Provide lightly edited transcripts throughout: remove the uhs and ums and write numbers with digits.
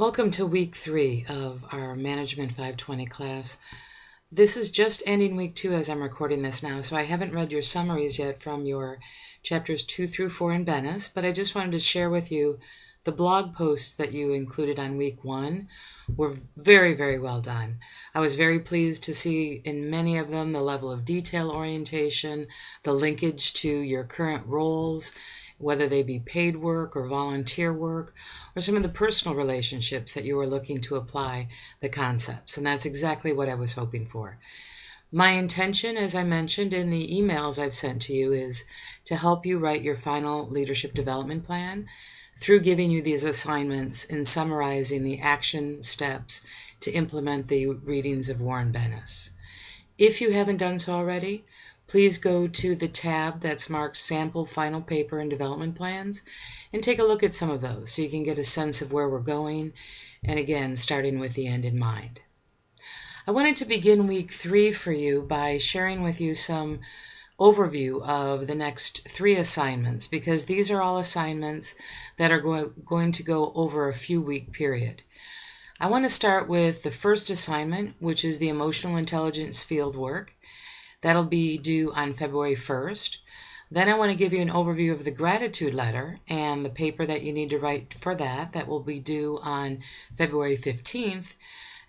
Welcome to week 3 of our Management 520 class. This is just ending week 2 as I'm recording this now, so I haven't read your summaries yet from your chapters 2 through 4 in Bennis, but I just wanted to share with you the blog posts that you included on week 1 were very, very well done. I was very pleased to see in many of them the level of detail orientation, the linkage to your current roles, whether they be paid work or volunteer work, or some of the personal relationships that you were looking to apply the concepts. And that's exactly what I was hoping for. My intention, as I mentioned in the emails I've sent to you, is to help you write your final leadership development plan through giving you these assignments and summarizing the action steps to implement the readings of Warren Bennis. If you haven't done so already, please go to the tab that's marked Sample Final Paper and Development Plans and take a look at some of those so you can get a sense of where we're going, and again, starting with the end in mind. I wanted to begin week 3 for you by sharing with you some overview of the next 3 assignments, because these are all assignments that are going to go over a few week period. I want to start with the first assignment, which is the Emotional Intelligence Fieldwork. That'll be due on February 1st. Then I want to give you an overview of the gratitude letter and the paper that you need to write for that. That will be due on February 15th.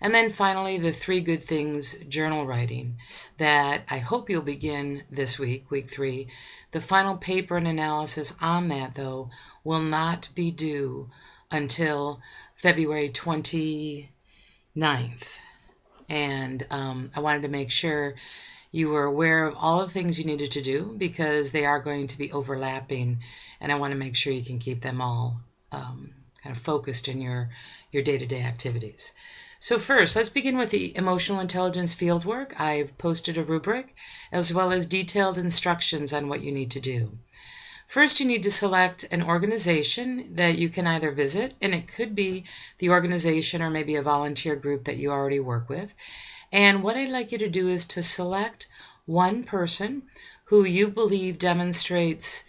And then finally, the 3 good things journal writing that I hope you'll begin this week, week 3. The final paper and analysis on that, though, will not be due until February 29th. And I wanted to make sure you were aware of all the things you needed to do, because they are going to be overlapping, and I want to make sure you can keep them all kind of focused in your day-to-day activities. So first, let's begin with the Emotional Intelligence Fieldwork. I've posted a rubric as well as detailed instructions on what you need to do. First, you need to select an organization that you can either visit, and it could be the organization or maybe a volunteer group that you already work with. And what I'd like you to do is to select one person who you believe demonstrates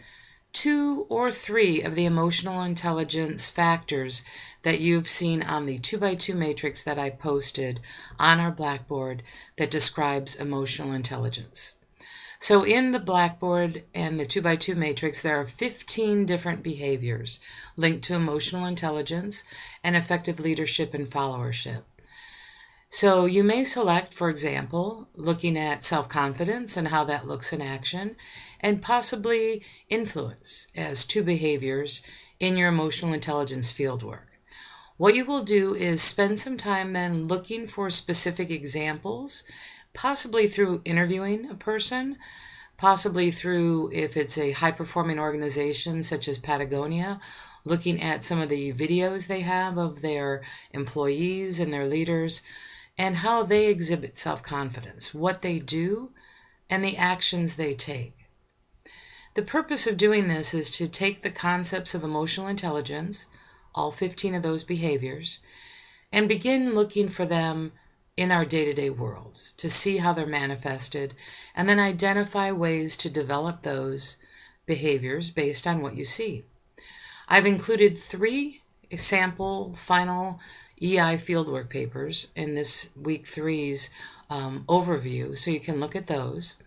2 or 3 of the emotional intelligence factors that you've seen on the 2x2 matrix that I posted on our Blackboard that describes emotional intelligence. So in the Blackboard and the 2x2 matrix, there are 15 different behaviors linked to emotional intelligence and effective leadership and followership. So you may select, for example, looking at self-confidence and how that looks in action, and possibly influence as 2 behaviors in your emotional intelligence fieldwork. What you will do is spend some time then looking for specific examples, possibly through interviewing a person, possibly through, if it's a high-performing organization such as Patagonia, looking at some of the videos they have of their employees and their leaders, and how they exhibit self-confidence, what they do, and the actions they take. The purpose of doing this is to take the concepts of emotional intelligence, all 15 of those behaviors, and begin looking for them in our day-to-day worlds to see how they're manifested, and then identify ways to develop those behaviors based on what you see. I've included 3 sample final EI fieldwork papers in this week 3's overview, so you can look at those.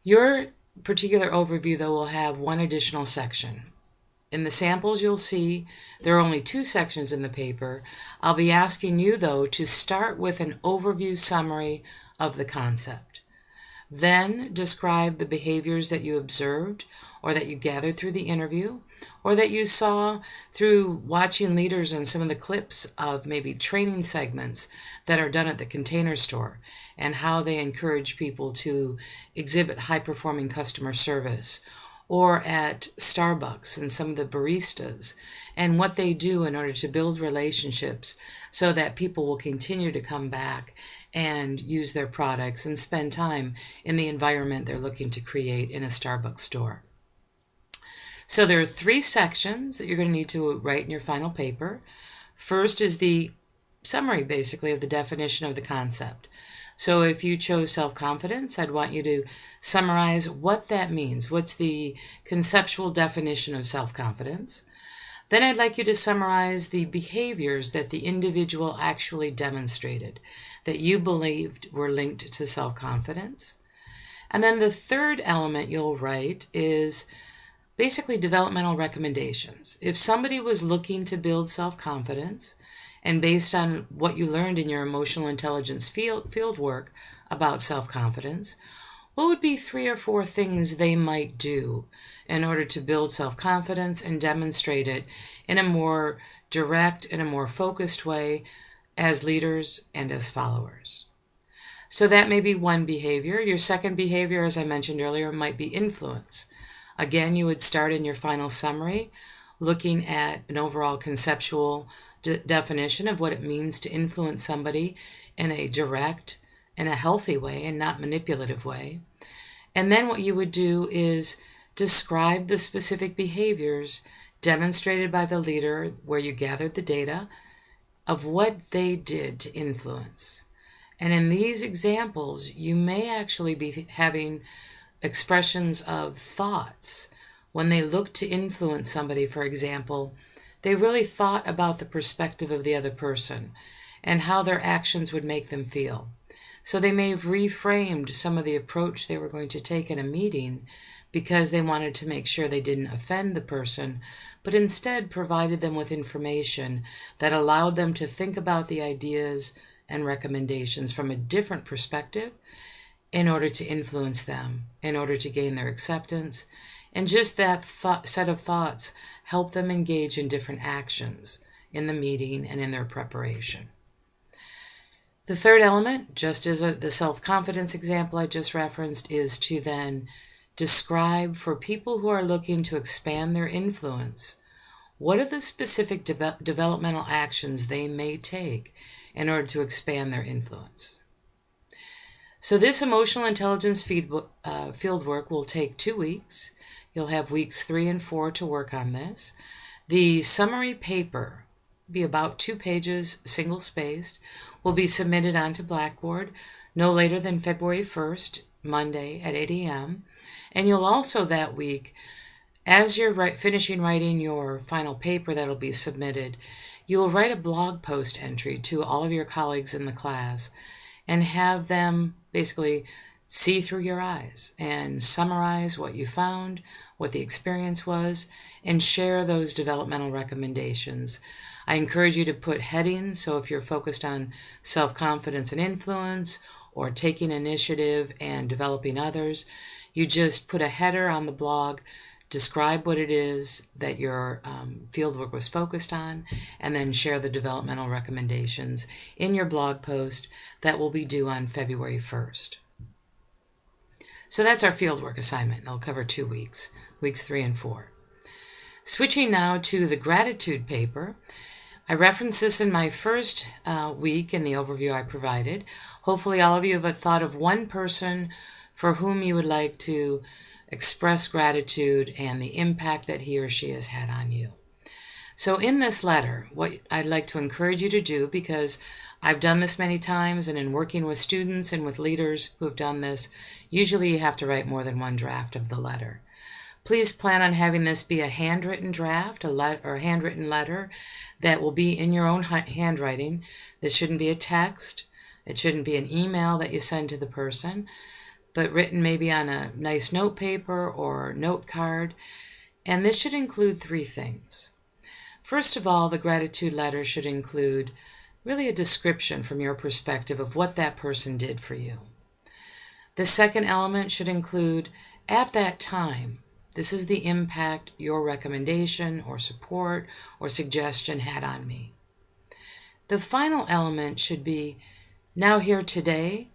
Your particular overview, though, will have 1 additional section. In the samples you'll see there are only 2 sections in the paper. I'll be asking you, though, to start with an overview summary of the concept. Then describe the behaviors that you observed or that you gathered through the interview, or that you saw through watching leaders in some of the clips of maybe training segments that are done at the Container Store, and how they encourage people to exhibit high-performing customer service, or at Starbucks and some of the baristas, and what they do in order to build relationships so that people will continue to come back and use their products and spend time in the environment they're looking to create in a Starbucks store. So there are 3 sections that you're going to need to write in your final paper. First is the summary, basically, of the definition of the concept. So if you chose self-confidence, I'd want you to summarize what that means. What's the conceptual definition of self-confidence? Then I'd like you to summarize the behaviors that the individual actually demonstrated that you believed were linked to self-confidence. And then the third element you'll write is basically developmental recommendations. If somebody was looking to build self-confidence, and based on what you learned in your emotional intelligence field work about self-confidence, what would be 3 or 4 things they might do in order to build self-confidence and demonstrate it in a more direct and a more focused way as leaders and as followers? So that may be one behavior. Your second behavior, as I mentioned earlier, might be influence. Again, you would start in your final summary looking at an overall conceptual definition of what it means to influence somebody in a direct and a healthy way and not manipulative way. And then what you would do is describe the specific behaviors demonstrated by the leader where you gathered the data of what they did to influence. And in these examples, you may actually be having expressions of thoughts. When they look to influence somebody, for example, they really thought about the perspective of the other person and how their actions would make them feel. So they may have reframed some of the approach they were going to take in a meeting because they wanted to make sure they didn't offend the person, but instead provided them with information that allowed them to think about the ideas and recommendations from a different perspective in order to influence them, in order to gain their acceptance. And just that set of thoughts help them engage in different actions in the meeting and in their preparation. The third element, just as the self-confidence example I just referenced, is to then describe for people who are looking to expand their influence, what are the specific developmental actions they may take in order to expand their influence. So this emotional intelligence field work will take 2 weeks. You'll have weeks 3 and 4 to work on this. The summary paper, be about 2 pages, single-spaced, will be submitted onto Blackboard no later than February 1st, Monday at 8 a.m. And you'll also that week, as you're finishing writing your final paper that'll be submitted, you'll write a blog post entry to all of your colleagues in the class and have them basically see through your eyes and summarize what you found, what the experience was, and share those developmental recommendations. I encourage you to put headings, so if you're focused on self-confidence and influence or taking initiative and developing others, you just put a header on the blog, describe what it is that your fieldwork was focused on, and then share the developmental recommendations in your blog post that will be due on February 1st. So that's our fieldwork assignment. It'll cover 2 weeks, weeks 3 and 4. Switching now to the gratitude paper. I referenced this in my first week in the overview I provided. Hopefully all of you have thought of one person for whom you would like to express gratitude and the impact that he or she has had on you. So in this letter, what I'd like to encourage you to do, because I've done this many times, and in working with students and with leaders who have done this, usually you have to write more than one draft of the letter. Please plan on having this be a handwritten draft, or a handwritten letter that will be in your own handwriting. This shouldn't be a text. It shouldn't be an email that you send to the person, but written maybe on a nice note paper or note card. And this should include 3 things. First of all, the gratitude letter should include really a description from your perspective of what that person did for you. The second element should include, at that time, this is the impact your recommendation or support or suggestion had on me. The final element should be, now here today,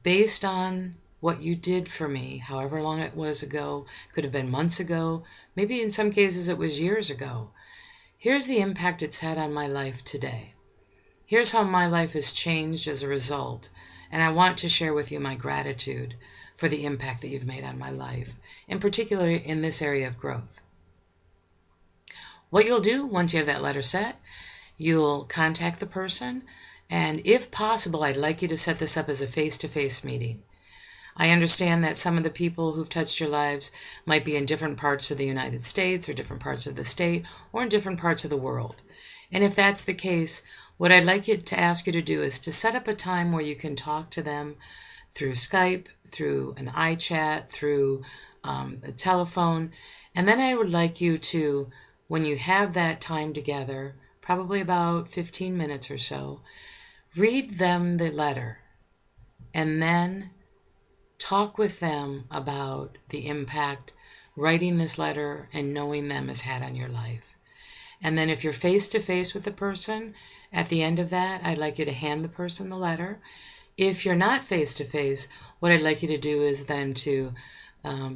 based on what you did for me, however long it was ago, could have been months ago, maybe in some cases it was years ago. Here's the impact it's had on my life today. Here's how my life has changed as a result, and I want to share with you my gratitude for the impact that you've made on my life, in particular in this area of growth. What you'll do once you have that letter set, you'll contact the person, and if possible, I'd like you to set this up as a face-to-face meeting. I understand that some of the people who've touched your lives might be in different parts of the United States or different parts of the state or in different parts of the world. And if that's the case, what I'd like you to ask you to do is to set up a time where you can talk to them through Skype, through an iChat, through a telephone. And then I would like you to, when you have that time together, probably about 15 minutes or so, read them the letter and then talk with them about the impact writing this letter and knowing them has had on your life. And then if you're face to face with the person, at the end of that, I'd like you to hand the person the letter. If you're not face to face, what I'd like you to do is then to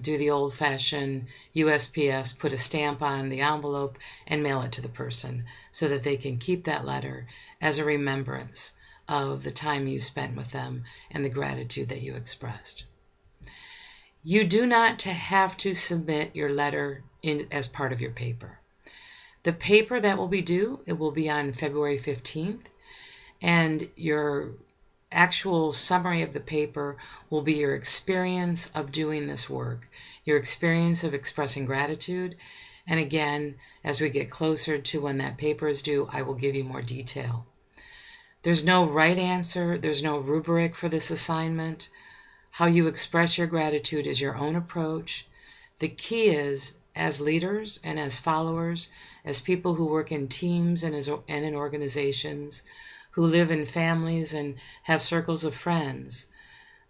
do the old-fashioned USPS, put a stamp on the envelope and mail it to the person so that they can keep that letter as a remembrance of the time you spent with them and the gratitude that you expressed. You do not have to submit your letter as part of your paper. The paper that will be due, it will be on February 15th, and your actual summary of the paper will be your experience of doing this work, your experience of expressing gratitude. And again, as we get closer to when that paper is due, I will give you more detail. There's no right answer. There's no rubric for this assignment. How you express your gratitude is your own approach. The key is, as leaders and as followers, as people who work in teams and in organizations, who live in families and have circles of friends.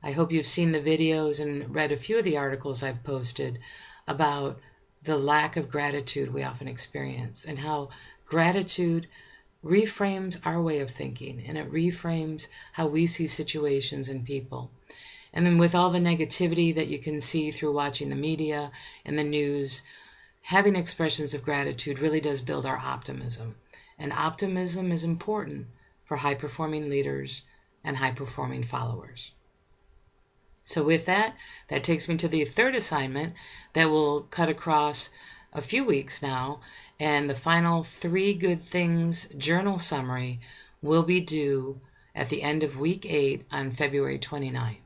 I hope you've seen the videos and read a few of the articles I've posted about the lack of gratitude we often experience and how gratitude reframes our way of thinking and it reframes how we see situations and people. And then with all the negativity that you can see through watching the media and the news, having expressions of gratitude really does build our optimism. And optimism is important for high-performing leaders and high-performing followers. So with that, that takes me to the third assignment that will cut across a few weeks now, and the final 3 Good Things journal summary will be due at the end of week 8 on February 29th.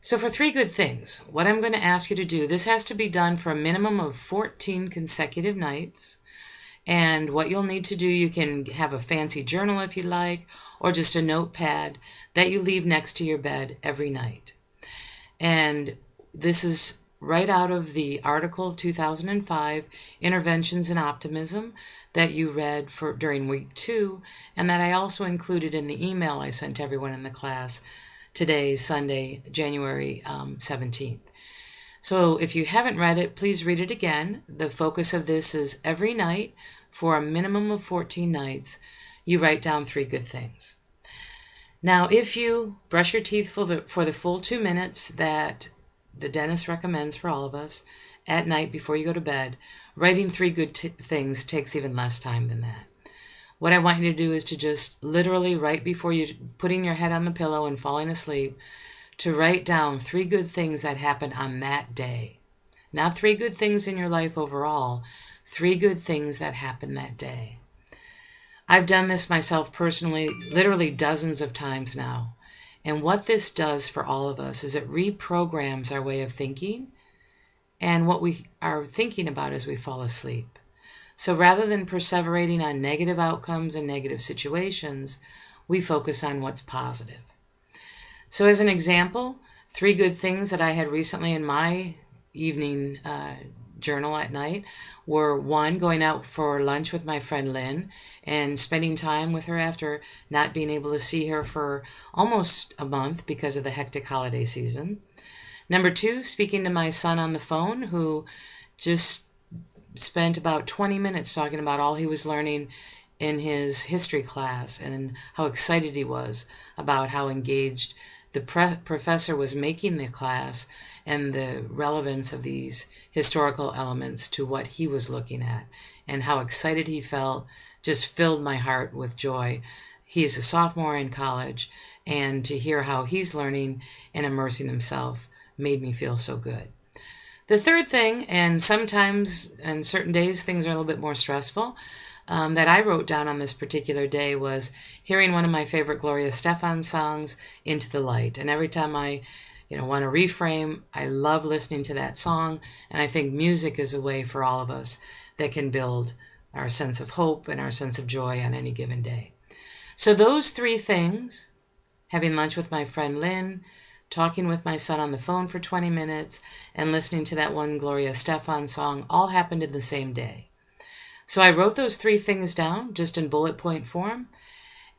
So for 3 Good Things, what I'm going to ask you to do, this has to be done for a minimum of 14 consecutive nights. And what you'll need to do, you can have a fancy journal if you like, or just a notepad that you leave next to your bed every night. And this is right out of the article 2005, Interventions in Optimism, that you read during week 2, and that I also included in the email I sent everyone in the class today, Sunday, January 17th. So if you haven't read it, please read it again. The focus of this is every night for a minimum of 14 nights, you write down 3 good things. Now, if you brush your teeth for the full 2 minutes that the dentist recommends for all of us at night before you go to bed, writing 3 good things takes even less time than that. What I want you to do is to just literally right before you putting your head on the pillow and falling asleep, to write down 3 good things that happened on that day. Not 3 good things in your life overall, 3 good things that happened that day. I've done this myself personally, literally dozens of times now. And what this does for all of us is it reprograms our way of thinking and what we are thinking about as we fall asleep. So rather than perseverating on negative outcomes and negative situations, we focus on what's positive. So as an example, 3 good things that I had recently in my evening journal at night were 1, going out for lunch with my friend Lynn and spending time with her after not being able to see her for almost a month because of the hectic holiday season. Number 2, speaking to my son on the phone, who just spent about 20 minutes talking about all he was learning in his history class and how excited he was about how engaged the professor was making the class and the relevance of these historical elements to what he was looking at, and how excited he felt just filled my heart with joy. He's a sophomore in college, and to hear how he's learning and immersing himself made me feel so good. The third thing, and sometimes on certain days things are a little bit more stressful, that I wrote down on this particular day was hearing one of my favorite Gloria Estefan songs, Into the Light. And every time I want to reframe. I love listening to that song, and I think music is a way for all of us that can build our sense of hope and our sense of joy on any given day. So those three things, having lunch with my friend Lynn, talking with my son on the phone for 20 minutes, and listening to that one Gloria Estefan song, all happened in the same day. So I wrote those three things down just in bullet point form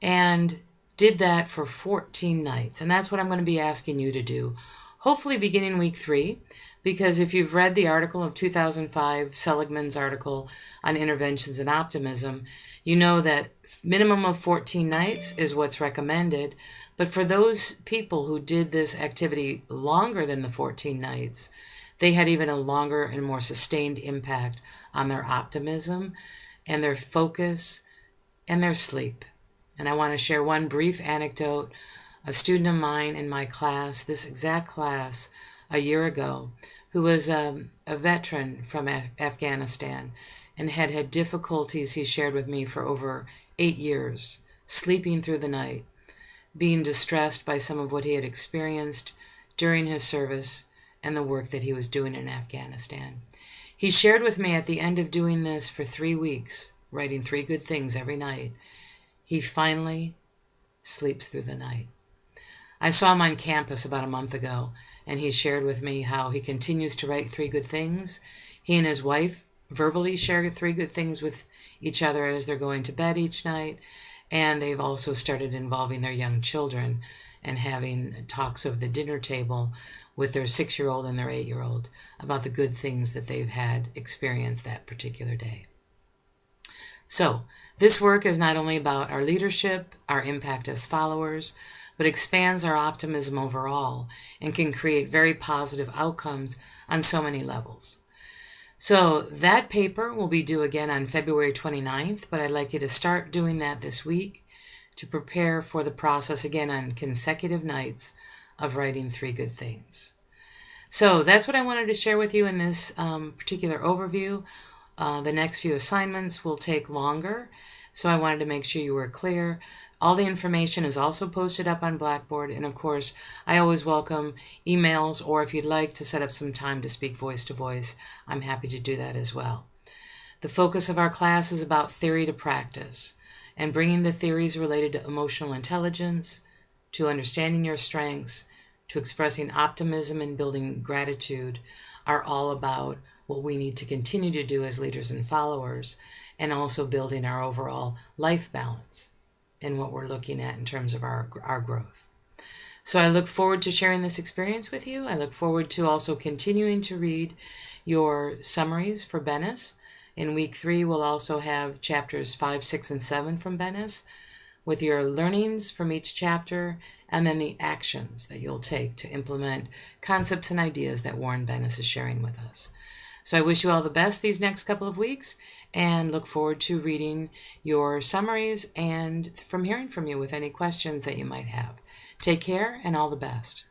and did that for 14 nights. And that's what I'm going to be asking you to do, hopefully beginning week 3, because if you've read the article of 2005, Seligman's article on interventions in optimism, you know that minimum of 14 nights is what's recommended. But for those people who did this activity longer than the 14 nights, they had even a longer and more sustained impact on their optimism and their focus and their sleep. And I want to share one brief anecdote. A student of mine in my class, this exact class, a year ago, who was a veteran from Afghanistan and had had difficulties, he shared with me, for over 8 years, sleeping through the night, being distressed by some of what he had experienced during his service and the work that he was doing in Afghanistan. He shared with me at the end of doing this for 3 weeks, writing 3 good things every night, he finally sleeps through the night. I saw him on campus about a month ago, and he shared with me how he continues to write 3 good things. He and his wife verbally share 3 good things with each other as they're going to bed each night, and they've also started involving their young children and having talks over the dinner table with their 6-year-old and their 8-year-old about the good things that they've had experienced that particular day. So, this work is not only about our leadership, our impact as followers, but expands our optimism overall and can create very positive outcomes on so many levels. So that paper will be due again on February 29th, but I'd like you to start doing that this week to prepare for the process again on consecutive nights of writing 3 good things. So that's what I wanted to share with you in this particular overview. The next few assignments will take longer, so I wanted to make sure you were clear. All the information is also posted up on Blackboard, and of course, I always welcome emails, or if you'd like to set up some time to speak voice to voice, I'm happy to do that as well. The focus of our class is about theory to practice, and bringing the theories related to emotional intelligence, to understanding your strengths, to expressing optimism and building gratitude are all about what we need to continue to do as leaders and followers, and also building our overall life balance and what we're looking at in terms of our growth. So I look forward to sharing this experience with you. I look forward to also continuing to read your summaries for Bennis. In week 3, we'll also have chapters 5, 6, and 7 from Bennis with your learnings from each chapter and then the actions that you'll take to implement concepts and ideas that Warren Bennis is sharing with us. So I wish you all the best these next couple of weeks and look forward to reading your summaries and from hearing from you with any questions that you might have. Take care and all the best.